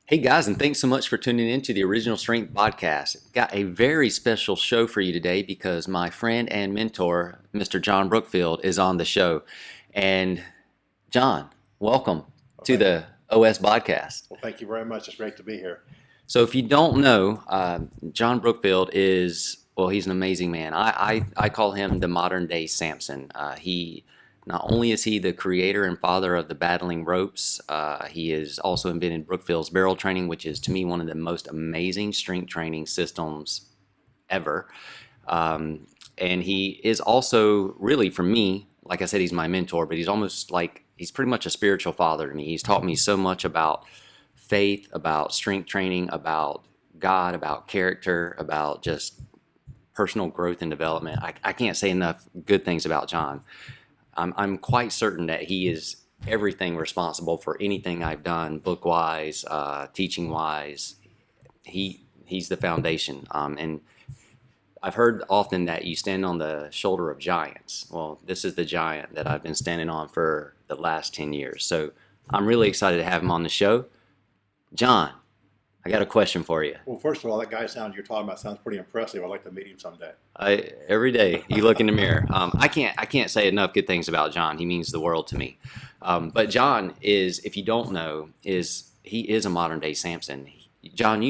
Hey guys, and thanks so much for tuning in to the Original Strength Podcast. Got a very special show for you today because my friend and mentor, Mr. John Brookfield, is on the show. And John, welcome to Thank, the OS Podcast. well, thank you very much. It's great to be here. So if you don't know, John Brookfield is, well, he's an amazing man. I call him the modern day Samson. He Not only is he the creator and father of the battling ropes, he has also invented Brookfield's barrel training, which is to me one of the most amazing strength training systems ever. And he is also really, for me, like I said, he's my mentor, but he's pretty much a spiritual father to me. He's taught me so much about faith, about strength training, about God, about character, about just personal growth and development. I can't say enough good things about John. I'm quite certain that he is everything responsible for anything I've done, book wise, teaching wise. He's the foundation. And I've heard often that you stand on the shoulder of giants. Well, this is the giant that I've been standing on for the last 10 years. So I'm really excited to have him on the show. John, I got a question for you. Well, first of all, that guy you're talking about sounds pretty impressive. I'd like to meet him someday. Every day you look in the mirror. I can't say enough good things about John. He means the world to me. But John is, if you don't know, he is a modern day Samson. John,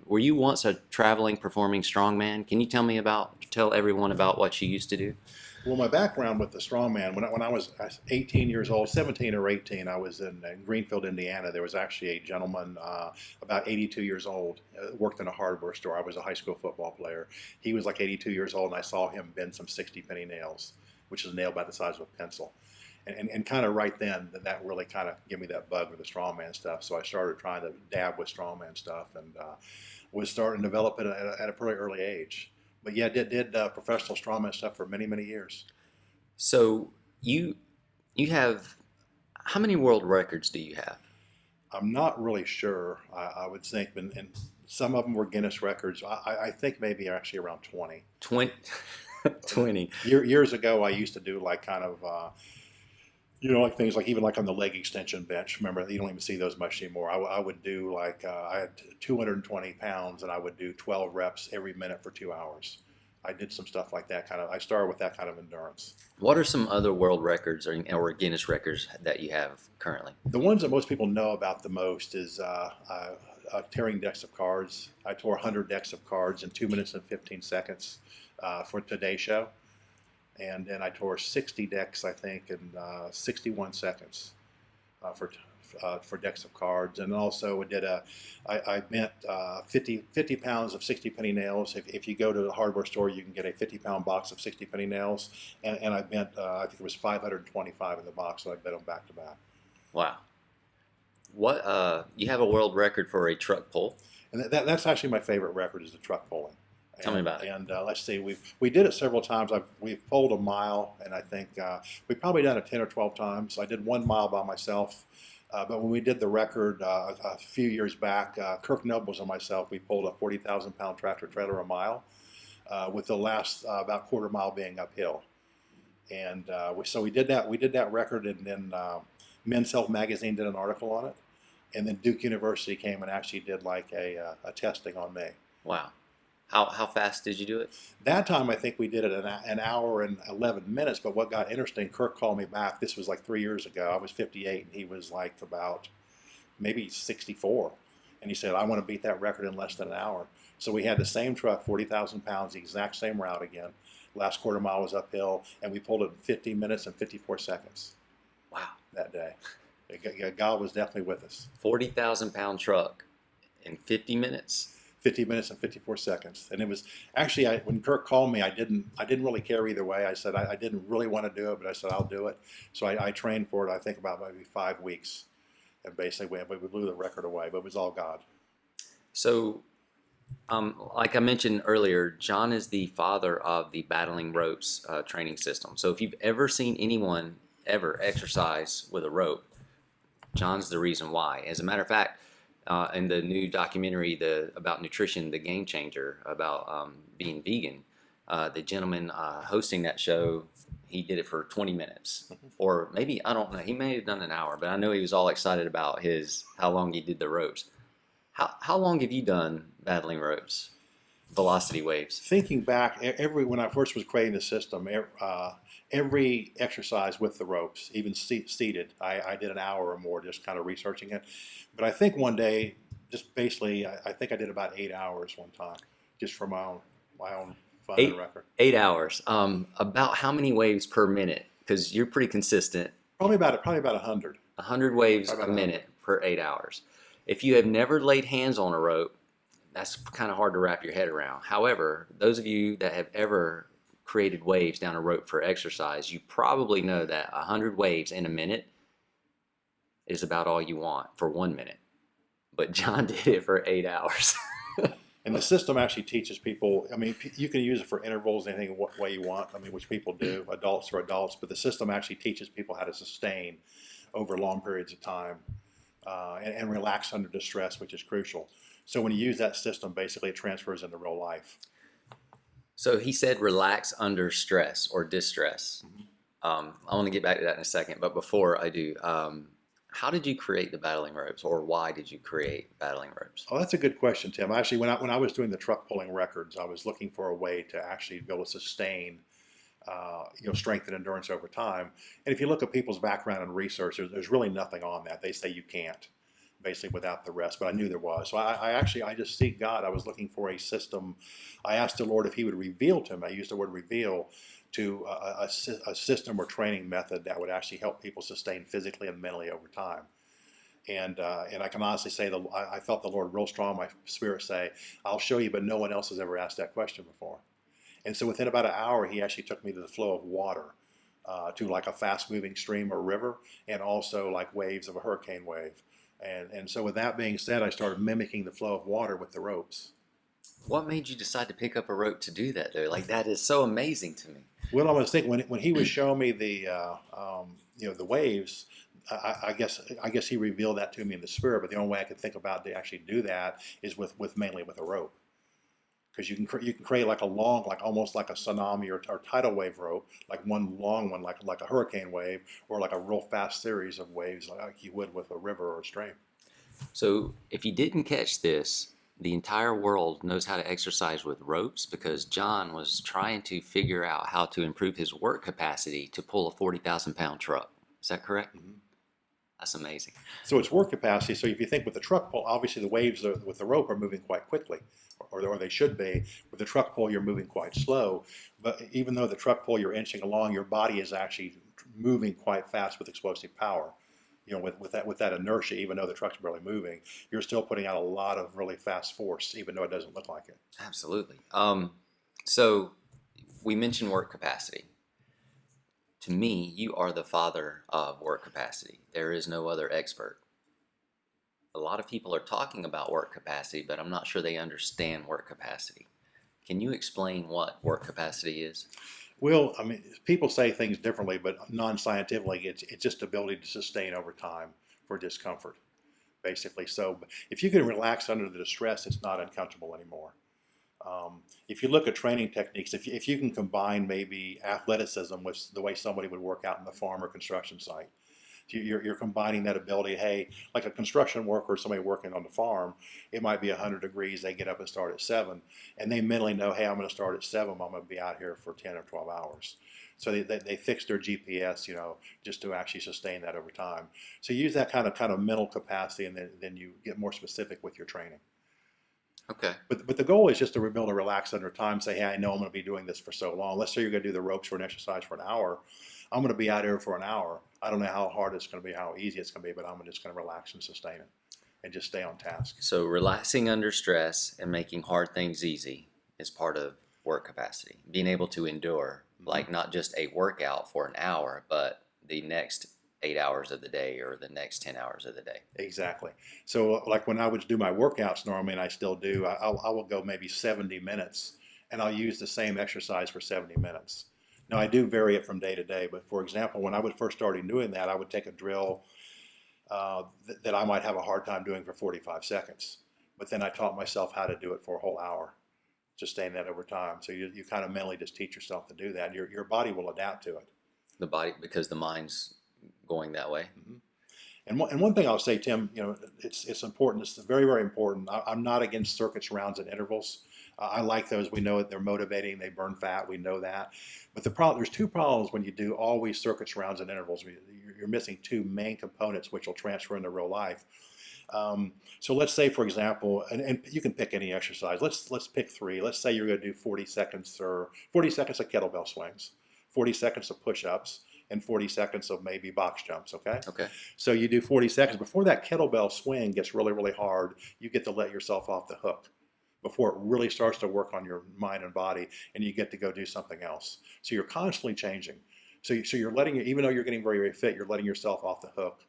were you once a traveling, performing strongman? Can you tell everyone about what you used to do? Well, my background with the strongman, when I was 18 years old, 17 or 18, I was in Greenfield, Indiana. There was actually a gentleman about 82 years old, worked in a hardware store. I was a high school football player. He was like 82 years old, and I saw him bend some 60 penny nails, which is a nail about the size of a pencil. And kind of right then, that really kind of gave me that bug with the strongman stuff. So I started trying to dab with strongman stuff and was starting to develop it at a pretty early age. But yeah, did professional strongman stuff for many, many years. So you have how many world records do you have? I'm not really sure. I would think, and some of them were Guinness records. I think maybe actually around 20. 20. 20. Years ago, I used to do like kind of like things like even like on the leg extension bench. Remember, you don't even see those much anymore. I would do like I had 220 pounds, and I would do 12 reps every minute for 2 hours. I did some stuff like that kind of. I started with that kind of endurance. What are some other world records or Guinness records that you have currently? The ones that most people know about the most is tearing decks of cards. I tore 100 decks of cards in 2 minutes and 15 seconds for Today's show. And then I tore 60 decks, I think, in 61 seconds for decks of cards. And also I bent 50 pounds of 60 penny nails. If you go to the hardware store, you can get a 50-pound box of 60 penny nails. And I bent, I think it was 525 in the box, so I bent them back to back. Wow. You have a world record for a truck pull? And that's actually my favorite record, is the truck pulling. Tell me about it. And let's see, we did it several times. We've pulled a mile, and I think we've probably done it 10 or 12 times. I did 1 mile by myself, but when we did the record a few years back, Kirk Nobles and myself, we pulled a 40,000-pound tractor trailer a mile, with the last about quarter mile being uphill. And so we did that. We did that record, and then Men's Health magazine did an article on it, and then Duke University came and actually did like a testing on me. Wow. How fast did you do it? That time, I think we did it in an hour and 11 minutes. But what got interesting, Kirk called me back. This was like 3 years ago. I was 58, and he was like about maybe 64. And he said, I want to beat that record in less than an hour. So we had the same truck, 40,000 pounds, the exact same route again. Last quarter mile was uphill, and we pulled it in 50 minutes and 54 seconds. Wow. That day. God was definitely with us. 40,000-pound truck in 50 minutes? 50 minutes and 54 seconds. And it was actually, when Kirk called me, I didn't really care either way. I said I didn't really want to do it, but I said I'll do it. So I trained for it, I think about maybe 5 weeks. And basically we blew the record away, but it was all God. So, like I mentioned earlier, John is the father of the battling ropes training system. So if you've ever seen anyone ever exercise with a rope, John's the reason why. As a matter of fact, in the new documentary about nutrition, The Game Changer, about being vegan, the gentleman hosting that show, he did it for 20 minutes. Or maybe, I don't know, he may have done an hour, but I know he was all excited about how long he did the ropes. How long have you done battling ropes, velocity waves? Thinking back, every when I first was creating the system, every exercise with the ropes, even seated, I did an hour or more just kind of researching it. But I think one day, just basically, I think I did about 8 hours one time, just for my own fun and Eight record. 8 hours. About how many waves per minute? Because you're pretty consistent. Probably about 100. 100 waves Probably a about 100. minute per 8 hours. If you have never laid hands on a rope, that's kind of hard to wrap your head around. However, those of you that have ever created waves down a rope for exercise, you probably know that 100 waves in a minute is about all you want for 1 minute. But John did it for 8 hours. And the system actually teaches people. I mean, you can use it for intervals, anything what way you want. I mean, which people do, adults for adults. But the system actually teaches people how to sustain over long periods of time and relax under distress, which is crucial. So when you use that system, basically it transfers into real life. So he said relax under stress or distress. I want to get back to that in a second, but before I do, how did you create the battling ropes, or why did you create battling ropes? Oh, that's a good question, Tim. Actually, when I was doing the truck pulling records, I was looking for a way to actually be able to sustain, strength and endurance over time. And if you look at people's background and research, there's really nothing on that. They say you can't, basically without the rest. But I knew there was. So I just seek God. I was looking for a system. I asked the Lord if He would reveal to me. I used the word reveal to a system or training method that would actually help people sustain physically and mentally over time. And I can honestly say that I felt the Lord real strong in my spirit say, I'll show you, but no one else has ever asked that question before. And so within about an hour, He actually took me to the flow of water, to like a fast moving stream or river, and also like waves of a hurricane wave. And so with that being said, I started mimicking the flow of water with the ropes. What made you decide to pick up a rope to do that, though? Like, that is so amazing to me. Well, I was thinking when He was showing me the waves, I guess He revealed that to me in the spirit. But the only way I could think about to actually do that is mainly with a rope, because you can create like a long, like almost like a tsunami or tidal wave rope, like one long one, like a hurricane wave, or like a real fast series of waves, like you would with a river or a stream. So, if you didn't catch this, the entire world knows how to exercise with ropes because John was trying to figure out how to improve his work capacity to pull a 40,000-pound truck. Is that correct? Mm-hmm. That's amazing. So it's work capacity. So if you think with the truck pull, obviously the waves with the rope are moving quite quickly, or they should be. With the truck pull, you're moving quite slow. But even though the truck pull, you're inching along, your body is actually moving quite fast with explosive power. With that inertia, even though the truck's barely moving, you're still putting out a lot of really fast force, even though it doesn't look like it. Absolutely. So we mentioned work capacity. To me, you are the father of work capacity. There is no other expert. A lot of people are talking about work capacity, but I'm not sure they understand work capacity. Can you explain what work capacity is? Well, I mean, people say things differently, but non-scientifically, it's just ability to sustain over time for discomfort, basically. So if you can relax under the distress, it's not uncomfortable anymore. If you look at training techniques, if you can combine maybe athleticism with the way somebody would work out in the farm or construction site, you're combining that ability. Hey, like a construction worker or somebody working on the farm, it might be 100 degrees. They get up and start at 7, and they mentally know, hey, I'm going to start at 7. I'm going to be out here for 10 or 12 hours. So they fix their GPS, just to actually sustain that over time. So you use that kind of mental capacity, and then you get more specific with your training. Okay. But the goal is just to be able to relax under time. Say, hey, I know I'm going to be doing this for so long. Let's say you're going to do the ropes for an exercise for an hour. I'm going to be out here for an hour. I don't know how hard it's going to be, how easy it's going to be, but I'm just going to relax and sustain it and just stay on task. So relaxing under stress and making hard things easy is part of work capacity. Being able to endure, like not just a workout for an hour, but the next 8 hours of the day or the next 10 hours of the day. Exactly. So like when I would do my workouts normally, and I still do, I will go maybe 70 minutes, and I'll use the same exercise for 70 minutes. Now I do vary it from day to day, but for example, when I would first started doing that, I would take a drill that I might have a hard time doing for 45 seconds. But then I taught myself how to do it for a whole hour, sustain that over time. So you kind of mentally just teach yourself to do that. And your body will adapt to it. The body, because the mind's going that way. Mm-hmm. And one thing I'll say, Tim, it's important. It's very, very important. I'm not against circuits, rounds, and intervals. I like those. We know that they're motivating. They burn fat. We know that. But there's two problems when you do always circuits, rounds, and intervals. You're missing two main components which will transfer into real life. So let's say, for example, and you can pick any exercise. Let's pick three. Let's say you're going to do 40 seconds or 40 seconds of kettlebell swings, 40 seconds of push-ups, and 40 seconds of maybe box jumps. Okay. Okay. So you do 40 seconds before that kettlebell swing gets really, really hard. You get to let yourself off the hook before it really starts to work on your mind and body, and you get to go do something else. So you're constantly changing. So you're letting, even though you're getting very, very fit, you're letting yourself off the hook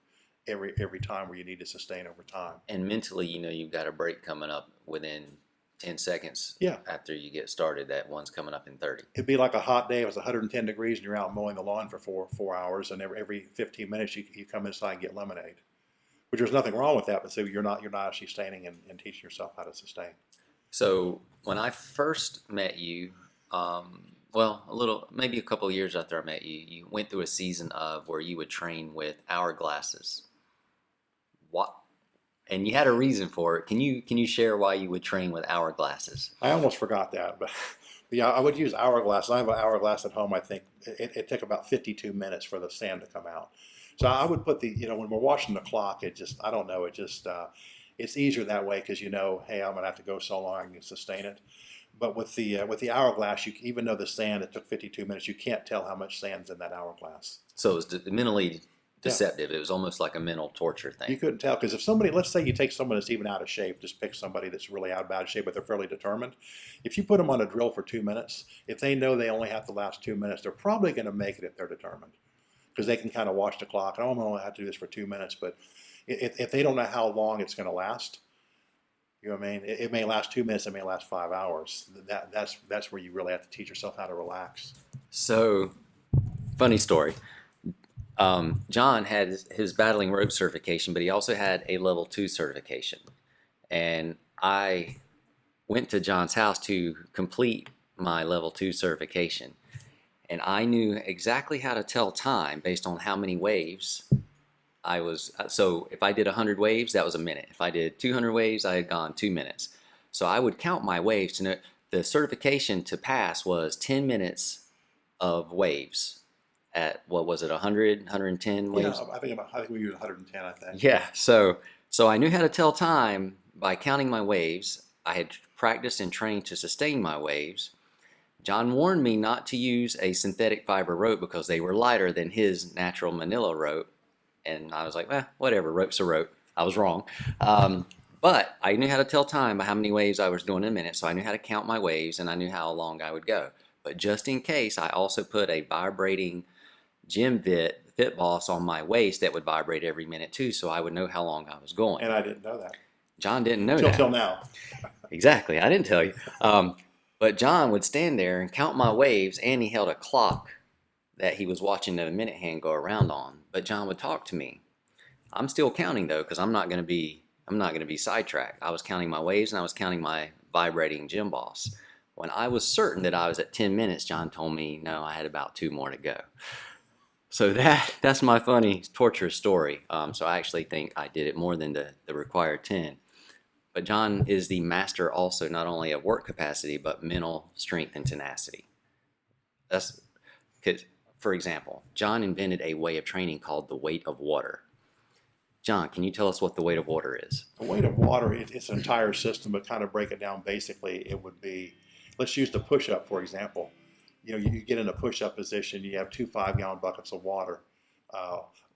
every time where you need to sustain over time. And mentally, you've got a break coming up within 10 seconds Yeah. after you get started. That one's coming up in 30. It'd be like a hot day. It was 110 degrees and you're out mowing the lawn for four hours, and every 15 minutes you come inside and get lemonade, which there's nothing wrong with that, but so you're not actually staying and teaching yourself how to sustain. So when I first met you, maybe a couple of years after I met you, you went through a season of where you would train with hourglasses. What? And you had a reason for it. Can you share why you would train with hourglasses? I almost forgot that, but yeah, I would use hourglass. I have an hourglass at home. I think it took about 52 minutes for the sand to come out. So I would put when we're watching the clock, I don't know, it's easier that way because hey, I'm gonna have to go so long I can sustain it. But with the hourglass, even though the sand, it took 52 minutes, you can't tell how much sand's in that hourglass. So it was mentally deceptive. Yeah. It was almost like a mental torture thing. You couldn't tell because if somebody, let's say you take someone that's even out of shape, just pick somebody that's really out of bad shape, but they're fairly determined. If you put them on a drill for 2 minutes, if they know they only have to last 2 minutes, they're probably going to make it if they're determined because they can kind of watch the clock. I'm only have to do this for 2 minutes, but if they don't know how long it's going to last, you know what I mean? It may last 2 minutes, it may last 5 hours. That's where you really have to teach yourself how to relax. So, funny story. John had his battling rope certification, but he also had a level 2 certification. And I went to John's house to complete my level 2 certification. And I knew exactly how to tell time based on how many waves so if I did 100 waves, that was a minute. If I did 200 waves, I had gone 2 minutes. So I would count my waves to know the certification to pass was 10 minutes of waves at, what was it, 100, 110 waves? Yeah, I think we used 110, I think. Yeah, so I knew how to tell time by counting my waves. I had practiced and trained to sustain my waves. John warned me not to use a synthetic fiber rope because they were lighter than his natural manila rope. And I was like, whatever, rope's a rope. I was wrong. But I knew how to tell time by how many waves I was doing in a minute, so I knew how to count my waves, and I knew how long I would go. But just in case, I also put a vibrating gym fit boss on my waist that would vibrate every minute too, so I would know how long I was going. And I didn't know that. John didn't know that. Till now. Exactly, I didn't tell you. But John would stand there and count my waves, and he held a clock that he was watching the minute hand go around on. But John would talk to me. I'm still counting though, because I'm not going to be sidetracked. I was counting my waves and I was counting my vibrating gym boss. When I was certain that I was at 10 minutes, John told me no, I had about 2 more to go. So that's my funny, torturous story. So I actually think I did it more than the required 10. But John is the master also not only of work capacity, but mental strength and tenacity. That's because, for example, John invented a way of training called the weight of water. John, can you tell us what the weight of water is? The weight of water, it's an entire system, but kind of break it down basically, it would be, let's use the push-up, for example. You get in a push-up position, you have 2 5-gallon buckets of water.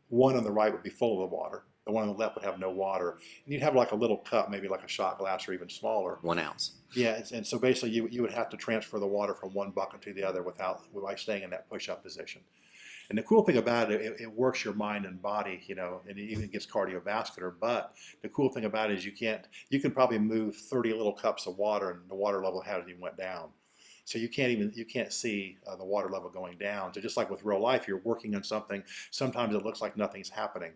One on the right would be full of the water. The one on the left would have no water. And you'd have like a little cup, maybe like a shot glass or even smaller. 1 ounce. Yeah, and so basically you would have to transfer the water from one bucket to the other by staying in that push-up position. And the cool thing about it, it works your mind and body, and it even gets cardiovascular. But the cool thing about it is you can probably move 30 little cups of water and the water level hasn't even went down. So you can't see the water level going down. So just like with real life, you're working on something. Sometimes it looks like nothing's happening,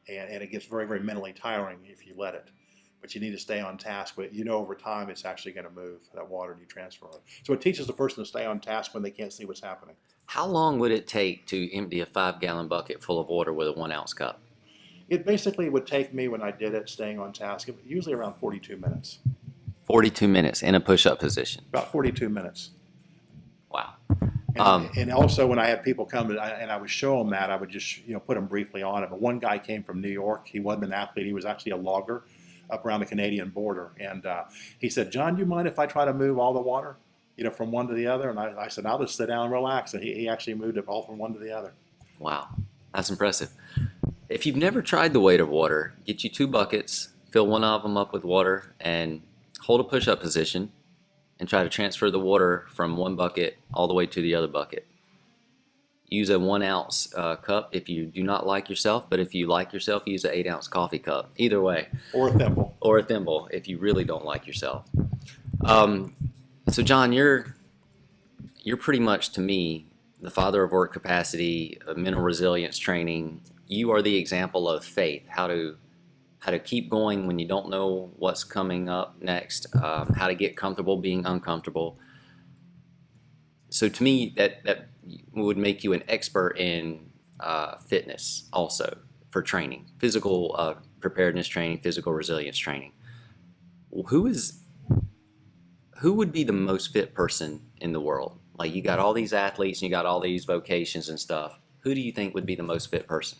and it gets very, very mentally tiring if you let it. But you need to stay on task. But over time, it's actually going to move that water and you transfer it. So it teaches the person to stay on task when they can't see what's happening. How long would it take to empty a 5-gallon bucket full of water with a 1 ounce cup? It basically would take me, when I did it, staying on task, usually around 42 minutes. 42 minutes in a push-up position. About 42 minutes. Wow. And also when I had people come and I would show them that, I would just put them briefly on it. But one guy came from New York. He wasn't an athlete. He was actually a logger up around the Canadian border. And he said, "John, do you mind if I try to move all the water, from one to the other?" And I said, "I'll just sit down and relax." And he actually moved it all from one to the other. Wow. That's impressive. If you've never tried the weight of water, get you 2 buckets, fill one of them up with water, and hold a push-up position and try to transfer the water from one bucket all the way to the other bucket. Use a 1-ounce cup if you do not like yourself, but if you like yourself, use an 8-ounce coffee cup. Either way. Or a thimble. Or a thimble if you really don't like yourself. So John, you're pretty much, to me, the father of work capacity, mental resilience training. You are the example of faith, how to keep going when you don't know what's coming up next, how to get comfortable being uncomfortable. So to me, that would make you an expert in fitness also for training, physical preparedness training, physical resilience training. Who would be the most fit person in the world? Like, you got all these athletes and you got all these vocations and stuff. Who do you think would be the most fit person?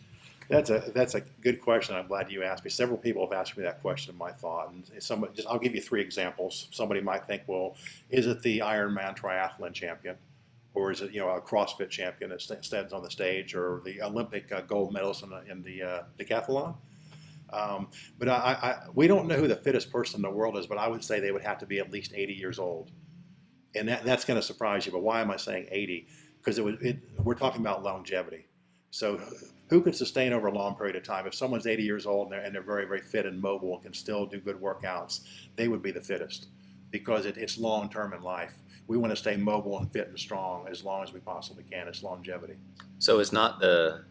That's a good question. I'm glad you asked me. Several people have asked me that question in my thought, and I'll give you 3 examples. Somebody might think, well, is it the Ironman triathlon champion, or is it a CrossFit champion that stands on the stage, or the Olympic gold medalist in the decathlon? But we don't know who the fittest person in the world is, but I would say they would have to be at least 80 years old, and that's going to surprise you. But why am I saying 80? Because we're talking about longevity. So who could sustain over a long period of time? If someone's 80 years old and they're very, very fit and mobile and can still do good workouts, they would be the fittest, because it's long-term in life. We want to stay mobile and fit and strong as long as we possibly can. It's longevity. So it's not the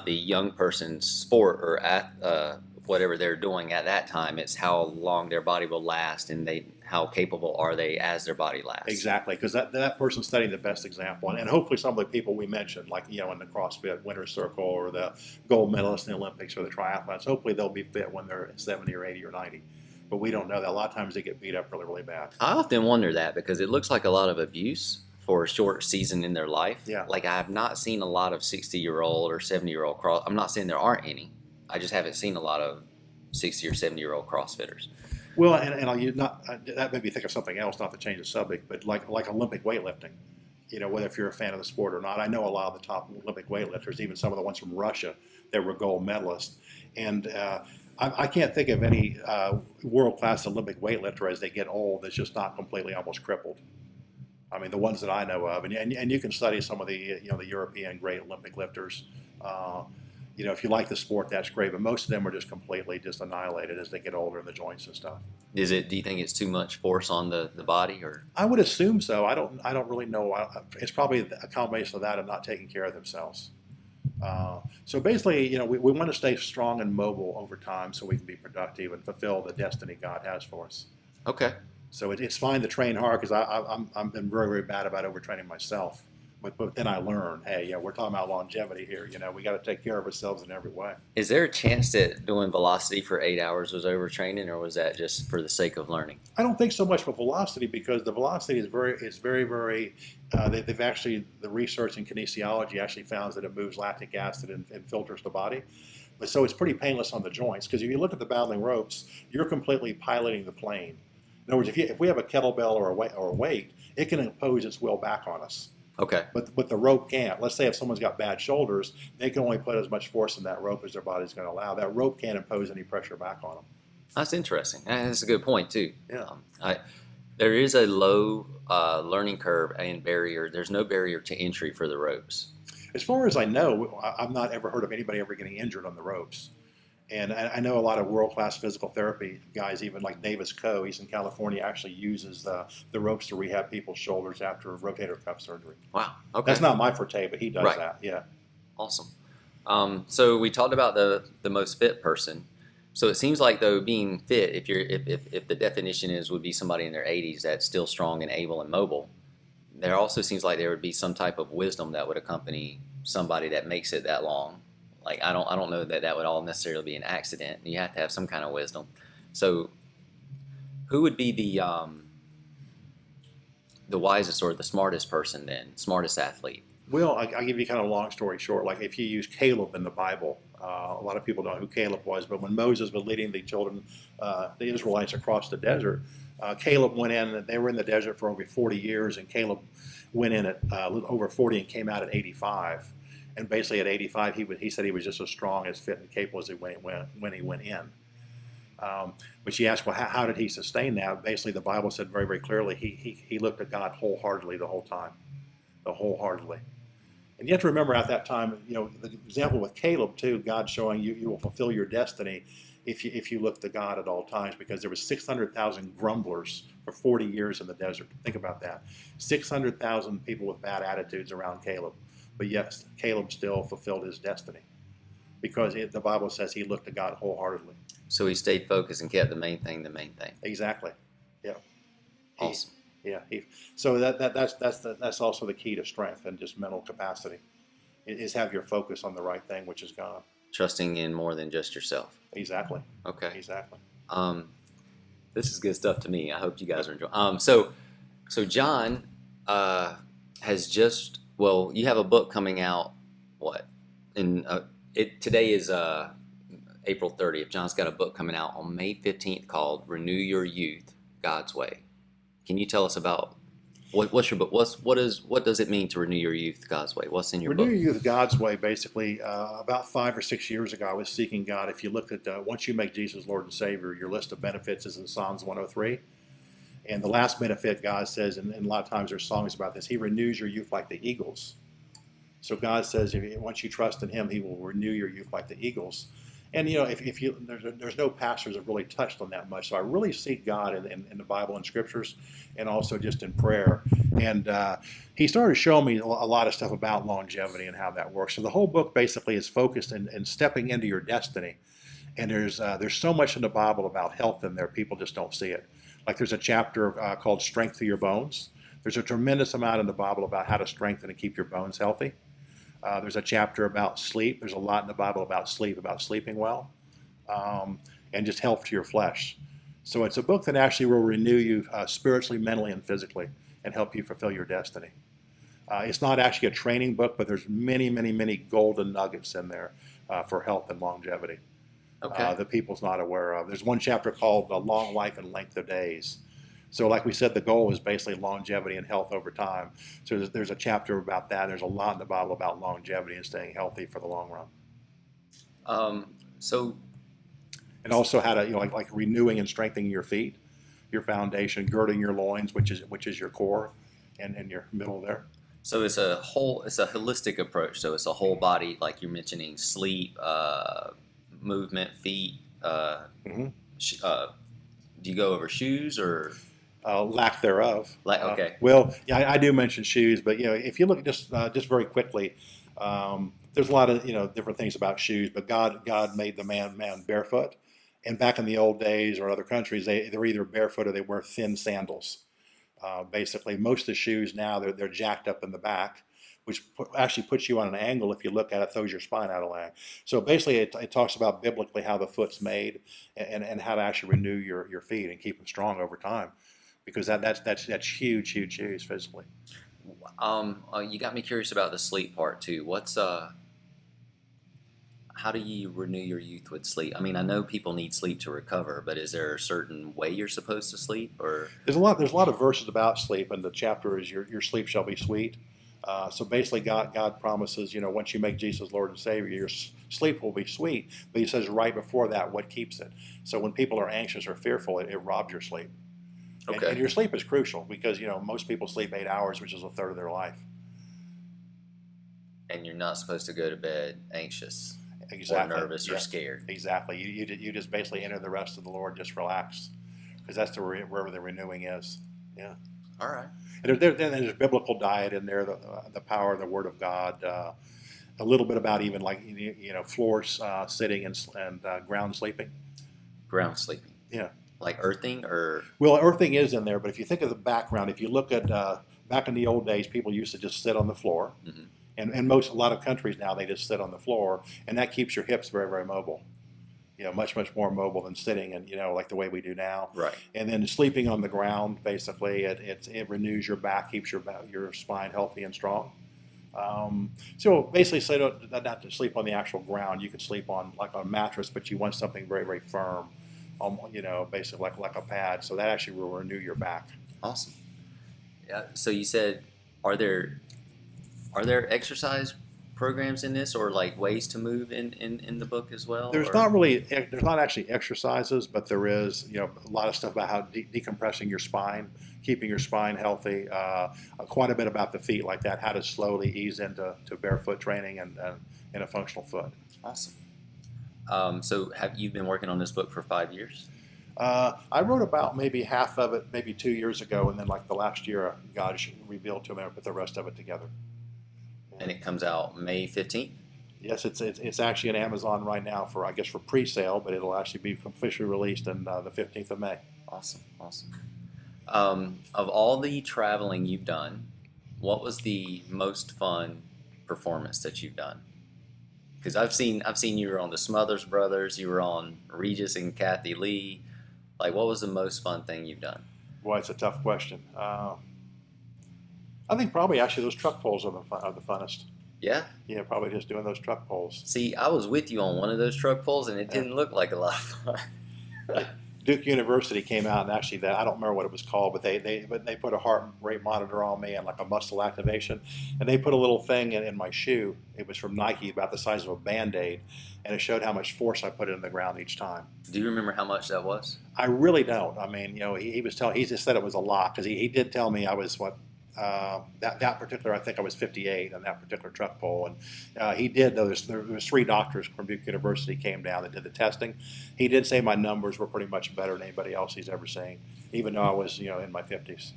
young person's sport or whatever they're doing at that time. It's how long their body will last, and how capable are they as their body lasts. Exactly, because that person's setting the best example, and hopefully some of the people we mentioned, like in the CrossFit Winner's Circle or the gold medalists in the Olympics or the triathletes, hopefully they'll be fit when they're 70 or 80 or 90. But we don't know that. A lot of times they get beat up really, really bad. I often wonder that, because it looks like a lot of abuse for a short season in their life. Yeah. Like, I have not seen a lot of 60-year-old or 70-year-old cross. I'm not saying there aren't any. I just haven't seen a lot of 60 or 70-year-old CrossFitters. Well, and that made me think of something else, not to change the subject, but like Olympic weightlifting. Whether if you're a fan of the sport or not, I know a lot of the top Olympic weightlifters, even some of the ones from Russia that were gold medalists. And I can't think of any world-class Olympic weightlifter as they get old that's just not completely almost crippled. I mean, the ones that I know of, and you can study some of the the European great Olympic lifters. If you like the sport, that's great, but most of them are just completely annihilated as they get older in the joints and stuff. Do you think it's too much force on the body, or? I would assume so. I don't really know. It's probably a combination of that and not taking care of themselves. So basically, we want to stay strong and mobile over time so we can be productive and fulfill the destiny God has for us. Okay. So it's fine to train hard, because I've been very, very bad about overtraining myself. But then I learned, hey, we're talking about longevity here. We got to take care of ourselves in every way. Is there a chance that doing velocity for 8 hours was overtraining, or was that just for the sake of learning? I don't think so much for velocity, because the velocity is very, very. They've actually, the research in kinesiology actually found that it moves lactic acid and filters the body. But so it's pretty painless on the joints, because if you look at the battling ropes, you're completely piloting the plane. In other words, if we have a kettlebell or a weight, it can impose its will back on us. Okay. But the rope can't. Let's say if someone's got bad shoulders, they can only put as much force in that rope as their body's going to allow. That rope can't impose any pressure back on them. That's interesting. That's a good point, too. Yeah. There is a low learning curve and barrier. There's no barrier to entry for the ropes. As far as I know, I've not ever heard of anybody ever getting injured on the ropes. And I know a lot of world-class physical therapy guys, even like Davis Coe, he's in California, actually uses the ropes to rehab people's shoulders after rotator cuff surgery. Wow. Okay. That's not my forte, but he does that. Yeah. Awesome. So we talked about the most fit person. So it seems like, though, being fit, if the definition would be somebody in their 80s that's still strong and able and mobile, there also seems like there would be some type of wisdom that would accompany somebody that makes it that long. Like I don't know that that would all necessarily be an accident. You have to have some kind of wisdom. So who would be the wisest or the smartest person then? Smartest athlete? Well, I'll give you kind of a long story short. Like if you use Caleb in the Bible, a lot of people don't know who Caleb was, but when Moses was leading the children, the Israelites across the desert, Caleb went in, and they were in the desert for over 40 years, and Caleb went in at over 40 and came out at 85. And basically at 85, he said he was just as strong, as fit, and capable as when he went in. But she asked, well, how did he sustain that? Basically, the Bible said very, very clearly, he looked at God wholeheartedly the whole time, wholeheartedly. And you have to remember at that time, the example with Caleb too, God showing you will fulfill your destiny if you look to God at all times, because there was 600,000 grumblers for 40 years in the desert. Think about that. 600,000 people with bad attitudes around Caleb. But yes, Caleb still fulfilled his destiny because the Bible says he looked to God wholeheartedly. So he stayed focused and kept the main thing the main thing. Exactly. Yeah. Awesome. So that's also the key to strength and just mental capacity is have your focus on the right thing, which is God. Trusting in more than just yourself. Exactly. Okay. Exactly. This is good stuff to me. I hope you guys are enjoying. So John has just you have a book coming out. What? Today is April 30th. John's got a book coming out on May 15th called "Renew Your Youth God's Way." Can you tell us about what's your book? What does it mean to renew your youth God's way? What's in your book? Renew Your Youth God's Way. Basically, about 5 or 6 years ago, I was seeking God. If you look at once you make Jesus Lord and Savior, your list of benefits is in Psalms 103. And the last benefit, God says, and a lot of times there's songs about this, He renews your youth like the eagles. So God says, once you trust in Him, He will renew your youth like the eagles. And if you there's no pastors that really touched on that much. So I really seek God in the Bible and Scriptures, and also just in prayer. And He started showing me a lot of stuff about longevity and how that works. So the whole book basically is focused in stepping into your destiny. And there's so much in the Bible about health in there, people just don't see it. Like there's a chapter called "Strength to Your Bones." There's a tremendous amount in the Bible about how to strengthen and keep your bones healthy. There's a chapter about sleep. There's a lot in the Bible about sleep, about sleeping well, and just health to your flesh. So it's a book that actually will renew you spiritually, mentally, and physically, and help you fulfill your destiny. It's not actually a training book, but there's many, many, many golden nuggets in there for health and longevity that people's not aware of. There's one chapter called "Long Life and Length of Days." So like we said, the goal is basically longevity and health over time. So there's a chapter about that. There's a lot in the Bible about longevity and staying healthy for the long run. And also how to, like renewing and strengthening your feet, your foundation, girding your loins, which is your core and your middle there. So it's a holistic approach. So it's a whole body, like you're mentioning, sleep, movement, feet. Do you go over shoes or? Lack thereof. Okay. I do mention shoes, but if you look just very quickly, there's a lot of different things about shoes. But God made the man barefoot, and back in the old days or other countries, they're either barefoot or they wear thin sandals. Basically, most of the shoes now they're jacked up in the back, which actually puts you on an angle. If you look at it, throws your spine out of line. So basically, it talks about biblically how the foot's made and how to actually renew your feet and keep them strong over time. Because that's huge physically. You got me curious about the sleep part too. How do you renew your youth with sleep? I mean, I know people need sleep to recover, but is there a certain way you're supposed to sleep? Or there's a lot of verses about sleep, and the chapter is your sleep shall be sweet. So basically, God promises, once you make Jesus Lord and Savior, your sleep will be sweet. But He says right before that, what keeps it? So when people are anxious or fearful, it robs your sleep. Okay. And your sleep is crucial because most people sleep 8 hours, which is a third of their life. And you're not supposed to go to bed anxious, or nervous, or scared. Exactly. You just basically enter the rest of the Lord, just relax, because that's wherever the renewing is. Yeah. All right. And there's biblical diet in there, the power of the Word of God. A little bit about even like floor sitting and ground sleeping. Ground sleeping. Yeah. Like earthing or? Well, earthing is in there, but if you think of the background, if you look at back in the old days, people used to just sit on the floor, And a lot of countries now, they just sit on the floor, and that keeps your hips very, very mobile. Much, much more mobile than sitting, and like the way we do now. Right. And then sleeping on the ground, basically, it renews your back, keeps your spine healthy and strong. So basically, say not to sleep on the actual ground. You could sleep on like on a mattress, but you want something very, very firm. Basically like a pad. So that actually will renew your back. Awesome. Yeah. So you said, are there exercise programs in this, or like ways to move in the book as well? There's not actually exercises, but there is a lot of stuff about how decompressing your spine, keeping your spine healthy. Quite a bit about the feet, like that, how to slowly ease into barefoot training and a functional foot. Awesome. So have you been working on this book for 5 years? I wrote about maybe half of it maybe 2 years ago, and then like the last year, God revealed to me I put the rest of it together. And it comes out May 15th? Yes, it's actually on Amazon right now for pre-sale, but it'll actually be officially released on the 15th of May. Awesome. Of all the traveling you've done, what was the most fun performance that you've done? Because I've seen you were on the Smothers Brothers, you were on Regis and Kathy Lee. Like, what was the most fun thing you've done? Boy, it's a tough question. I think probably actually those truck pulls are the funnest. Yeah? Yeah, probably just doing those truck pulls. See, I was with you on one of those truck pulls, and it didn't look like a lot of fun. Duke University came out, and actually I don't remember what it was called, but they put a heart rate monitor on me and like a muscle activation, and they put a little thing in my shoe. It was from Nike, about the size of a Band-Aid, and it showed how much force I put in the ground each time. Do you remember how much that was? I really don't. I mean, he just said it was a lot, because he did tell me I was that particular, I think I was 58 on that particular truck pull, and he did. There was 3 doctors from Duke University came down that did the testing. He did say my numbers were pretty much better than anybody else he's ever seen, even though I was in my 50s.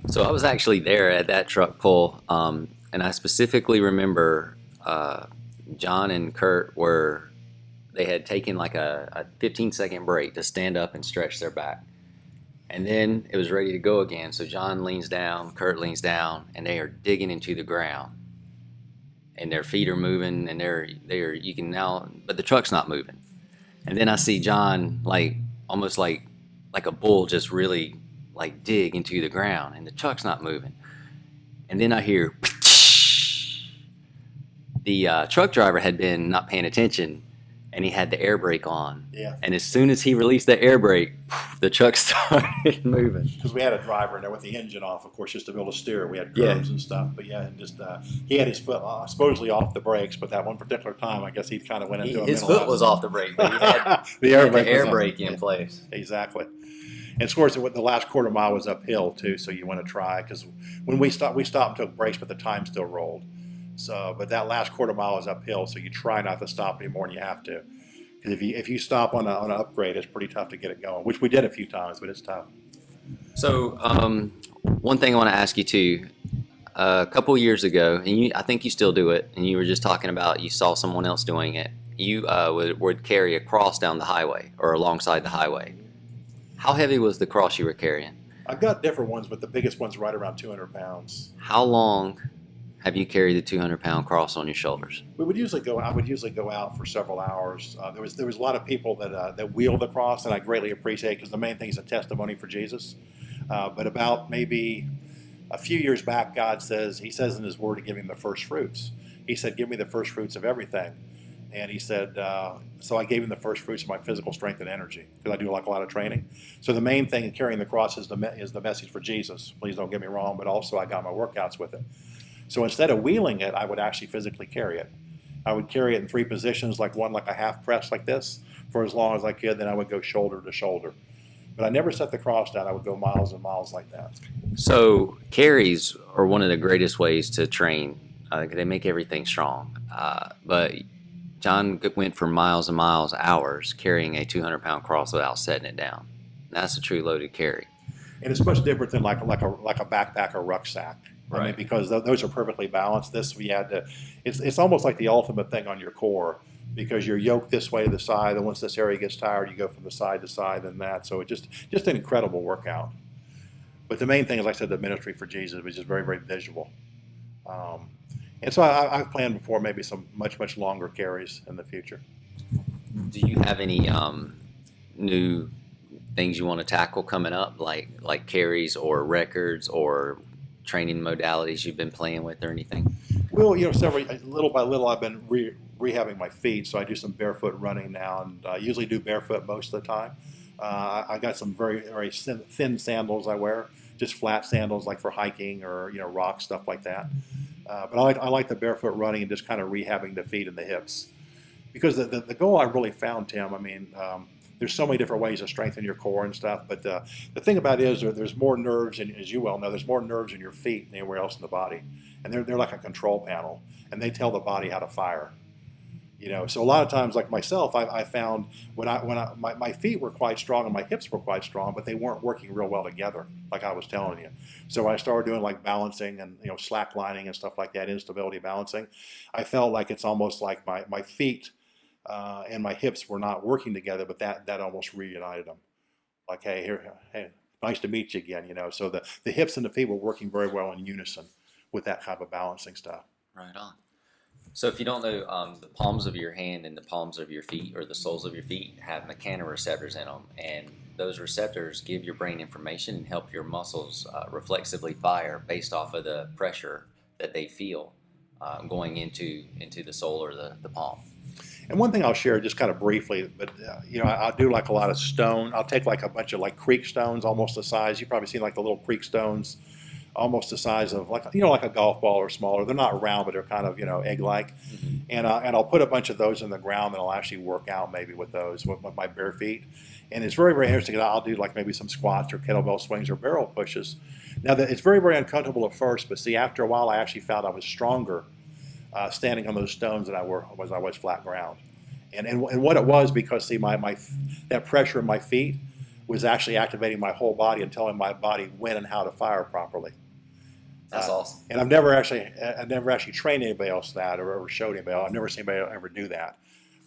So I was actually there at that truck pull, and I specifically remember John and Kurt they had taken like a 15-second break to stand up and stretch their back. And then it was ready to go again. So John leans down, Kurt leans down, and they are digging into the ground. And their feet are moving, and you can now, but the truck's not moving. And then I see John almost like a bull just really like dig into the ground, and the truck's not moving. And then I hear the truck driver had been not paying attention, and he had the air brake on. Yeah. And as soon as he released the air brake, the truck started moving. Because we had a driver in there with the engine off, of course, just to be able to steer. We had curves and stuff, but yeah, and just he had his foot supposedly off the brakes, but that one particular time, I guess he kind of went into his foot was off the brake, but he had the air brake in place. Exactly. And of course, the last quarter mile was uphill too, so you want to try, because when we stopped and took breaks, but the time still rolled. So, but that last quarter mile is uphill, so you try not to stop any more than you have to. Because if you stop on an upgrade, it's pretty tough to get it going, which we did a few times, but it's tough. So, one thing I want to ask you too. A couple of years ago, and I think you still do it, and you were just talking about you saw someone else doing it. You would carry a cross down the highway or alongside the highway. How heavy was the cross you were carrying? I've got different ones, but the biggest one's right around 200 pounds. How long have you carried the 200-pound cross on your shoulders? I would usually go out for several hours. There was a lot of people that wheeled the cross, and I greatly appreciate it, because the main thing is a testimony for Jesus. But about maybe a few years back, He says in His Word to give Him the first fruits. He said, "Give me the first fruits of everything." And He said, so I gave Him the first fruits of my physical strength and energy, because I do like a lot of training. So the main thing in carrying the cross is the message for Jesus. Please don't get me wrong, but also I got my workouts with it. So instead of wheeling it, I would actually physically carry it. I would carry it in 3 positions, like a half press like this, for as long as I could. Then I would go shoulder to shoulder. But I never set the cross down. I would go miles and miles like that. So carries are one of the greatest ways to train. They make everything strong. But John went for miles and miles, hours, carrying a 200-pound cross without setting it down. That's a true loaded carry. And it's much different than like a backpack or rucksack. Right. I mean, because those are perfectly balanced. This we had to. It's almost like the ultimate thing on your core, because you're yoked this way to the side, and once this area gets tired, you go from the side to side and that. So it's just an incredible workout. But the main thing is, like I said, the ministry for Jesus was just very, very visual. And so I've planned before maybe some much longer carries in the future. Do you have any new things you want to tackle coming up, like carries or records or training modalities you've been playing with or anything? Well, several little by little, I've been rehabbing my feet, so I do some barefoot running now, and I usually do barefoot most of the time. I got some very thin sandals I wear, just flat sandals like for hiking or rock stuff like that. But I like the barefoot running and just kind of rehabbing the feet and the hips, because the goal I really found, Tim. I mean, there's so many different ways to strengthen your core and stuff, but the thing about it is there's more nerves, and as you well know, there's more nerves in your feet than anywhere else in the body, and they're like a control panel, and they tell the body how to fire. So a lot of times, like myself, I found my feet were quite strong and my hips were quite strong, but they weren't working real well together, like I was telling you. So when I started doing like balancing and slack lining and stuff like that, instability balancing, I felt like it's almost like my feet and my hips were not working together, but that almost reunited them. Like, hey, nice to meet you again. So the hips and the feet were working very well in unison with that type of balancing stuff. Right on. So if you don't know, the palms of your hand and the palms of your feet, or the soles of your feet, have mechanoreceptors in them, and those receptors give your brain information and help your muscles reflexively fire based off of the pressure that they feel going into the sole or the palm. And one thing I'll share just kind of briefly, but I'll do like a lot of stone. I'll take like a bunch of like creek stones, almost the size. You've probably seen like the little creek stones, almost the size of like a golf ball or smaller. They're not round, but they're kind of egg-like. Mm-hmm. And I'll put a bunch of those in the ground, and I'll actually work out maybe with those with my bare feet. And it's very interesting. I'll do like maybe some squats or kettlebell swings or barrel pushes. Now that it's very uncomfortable at first, but see, after a while, I actually found I was stronger standing on those stones than I was flat ground. And what it was, because see, my that pressure in my feet was actually activating my whole body and telling my body when and how to fire properly. That's awesome. And I've never actually trained anybody else that, or ever showed anybody else. I've never seen anybody ever do that.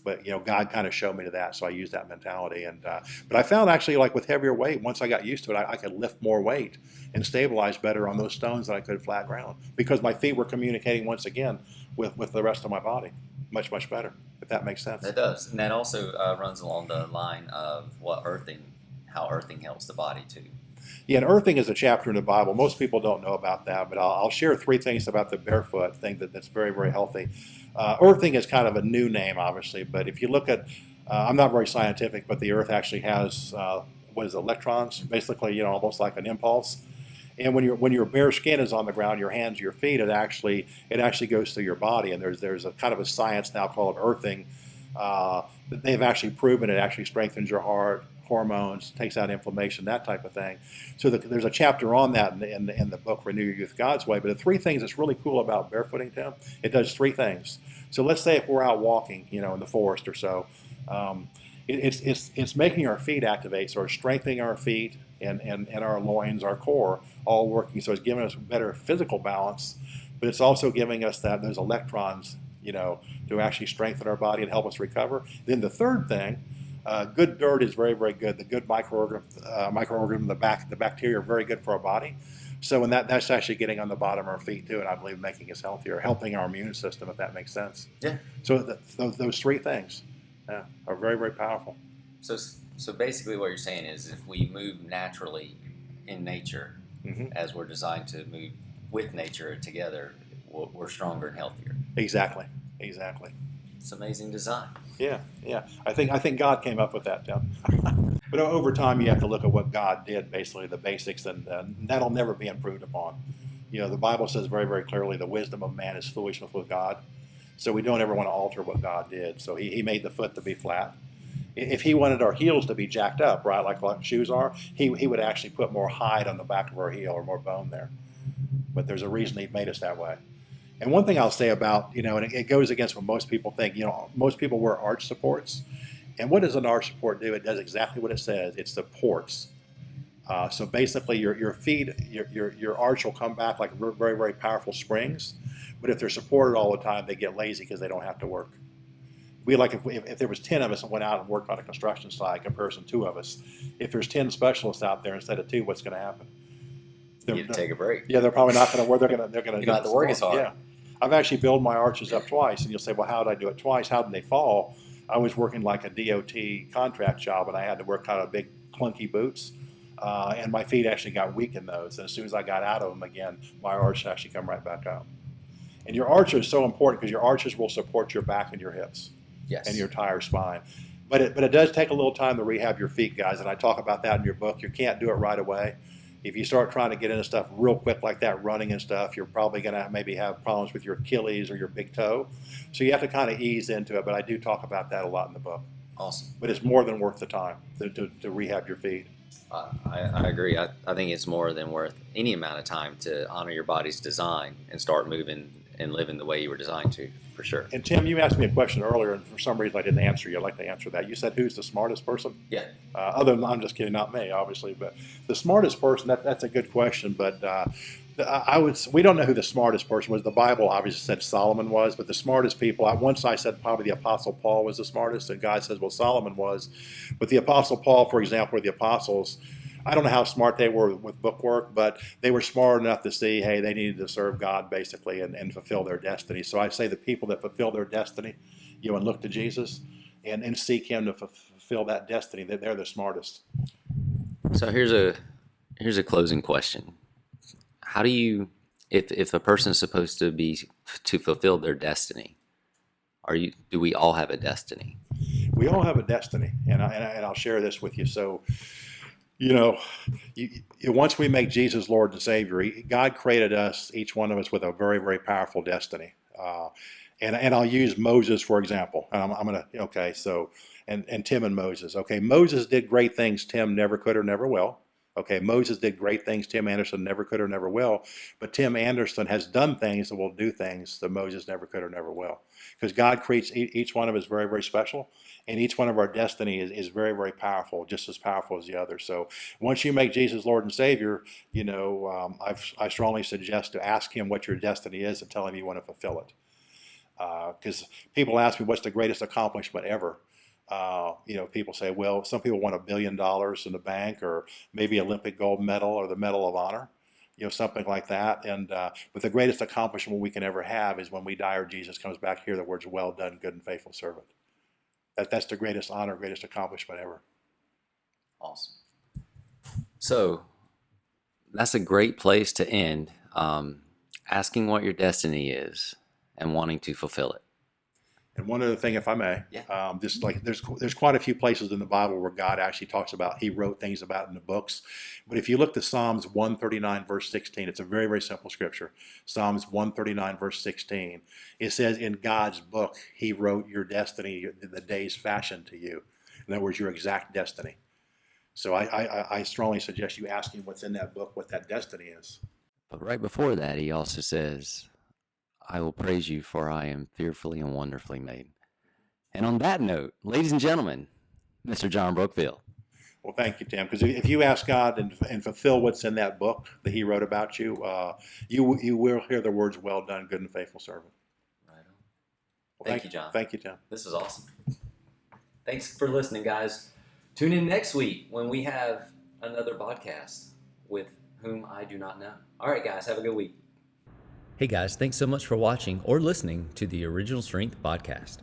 But God kind of showed me to that, so I used that mentality. And but I found actually, like with heavier weight, once I got used to it, I could lift more weight and stabilize better on those stones than I could flat ground, because my feet were communicating once again with the rest of my body much better. If that makes sense. It does, and that also runs along the line of how earthing helps the body too. Yeah, and earthing is a chapter in the Bible. Most people don't know about that, but I'll share 3 things about the barefoot thing that's very healthy. Earthing is kind of a new name, obviously, but if you look at, I'm not very scientific, but the earth actually has, electrons, basically, almost like an impulse. And when your bare skin is on the ground, your hands, your feet, it actually goes through your body. And there's a kind of a science now called earthing. They've actually proven it actually strengthens your heart, hormones, takes out inflammation, that type of thing. So there's a chapter on that in the book Renew Your Youth God's Way. But the 3 things that's really cool about barefooting, Tim, it does 3 things. So let's say if we're out walking, in the forest or so, it's making our feet activate, so it's strengthening our feet and our loins, our core, all working. So it's giving us better physical balance, but it's also giving us those electrons, to actually strengthen our body and help us recover. Then the 3rd thing, good dirt is very good. The good microorganism, the bacteria are very good for our body. So that's actually getting on the bottom of our feet too, and I believe making us healthier, helping our immune system, if that makes sense. Yeah. So those 3 things are very powerful. So basically what you're saying is, if we move naturally in nature, mm-hmm. as we're designed to move with nature together, we're stronger and healthier. Exactly. It's amazing design. Yeah. I think God came up with that, Tim. But over time, you have to look at what God did, basically the basics, and that'll never be improved upon. The Bible says very clearly, the wisdom of man is foolishness with God. So we don't ever want to alter what God did. So he made the foot to be flat. If he wanted our heels to be jacked up, right, like shoes are, he would actually put more hide on the back of our heel, or more bone there. But there's a reason he made us that way. And one thing I'll say about, and it goes against what most people think, most people wear arch supports. And what does an arch support do? It does exactly what it says. It supports. So basically your feet, your arch will come back like very powerful springs. But if they're supported all the time, they get lazy because they don't have to work. If there was 10 of us and went out and worked on a construction site, comparison 2 of us, if there's 10 specialists out there instead of 2, what's going to happen? You need to take a break. Yeah, they're probably not going to work. They're going to have to work as hard. Yeah. I've actually built my arches up twice, and you'll say, well, how did I do it twice? How did they fall? I was working like a DOT contract job, and I had to wear kind of big clunky boots, and my feet actually got weak in those. And as soon as I got out of them again, my arch actually come right back up. And your arches is so important because your arches will support your back and your hips, Yes. and your entire spine. But it does take a little time to rehab your feet, guys, and I talk about that in your book. You can't do it right away. If you start trying to get into stuff real quick like that, running and stuff, you're probably going to maybe have problems with your Achilles or your big toe. So you have to kind of ease into it, but I do talk about that a lot in the book. Awesome. But it's more than worth the time to rehab your feet. I agree. I think it's more than worth any amount of time to honor your body's design and start moving and living the way you were designed to, for sure. And Tim, you asked me a question earlier, and for some reason I didn't answer you. I'd like to answer that. You said, who's the smartest person? Yeah. Other than, I'm just kidding, not me, obviously, but the smartest person, that's a good question. But we don't know who the smartest person was. The Bible obviously said Solomon was, but the smartest people, once I said probably the Apostle Paul was the smartest, and God says, well, Solomon was. But the Apostle Paul, for example, or the apostles, I don't know how smart they were with bookwork, but they were smart enough to see, hey, they needed to serve God basically and fulfill their destiny. So I say the people that fulfill their destiny, and look to Jesus and seek Him to fulfill that destiny, that they're the smartest. So here's a closing question. How do you, if a person is supposed to fulfill their destiny, do we all have a destiny? We all have a destiny, and I'll share this with you. So, once we make Jesus Lord and Savior, God created us, each one of us, with a very, very powerful destiny. And I'll use Moses, for example. And I'm going to, okay, so, and Tim and Moses. Okay, Moses did great things Tim never could or never will. Okay, Moses did great things Tim Anderson never could or never will. But Tim Anderson has done things that will do things that Moses never could or never will. Because God creates each one of us very, very special. And each one of our destiny is very, very powerful, just as powerful as the other. So once you make Jesus Lord and Savior, I strongly suggest to ask Him what your destiny is and tell Him you want to fulfill it. Because people ask me, what's the greatest accomplishment ever? People say, well, some people want $1 billion in the bank, or maybe Olympic gold medal or the Medal of Honor, something like that. But the greatest accomplishment we can ever have is when we die or Jesus comes back, hear the words, well done, good and faithful servant. That's the greatest honor, greatest accomplishment ever. Awesome. So that's a great place to end. Asking what your destiny is and wanting to fulfill it. And one other thing, if I may, Yeah. just like there's quite a few places in the Bible where God actually talks about, He wrote things about in the books. But if you look to Psalms 139, verse 16, it's a very, very simple scripture. Psalms 139, verse 16, it says, in God's book, He wrote your destiny, the days fashioned to you. In other words, your exact destiny. So I strongly suggest you ask Him what's in that book, what that destiny is. But right before that, He also says, I will praise you, for I am fearfully and wonderfully made. And on that note, ladies and gentlemen, Mr. John Brookfield. Well, thank you, Tim. Because if you ask God and fulfill what's in that book that He wrote about you, you will hear the words, well done, good and faithful servant. Right on. Well, Thank you, John. Thank you, Tim. This is awesome. Thanks for listening, guys. Tune in next week when we have another podcast with whom I do not know. All right, guys, have a good week. Hey guys, thanks so much for watching or listening to the Original Strength Podcast.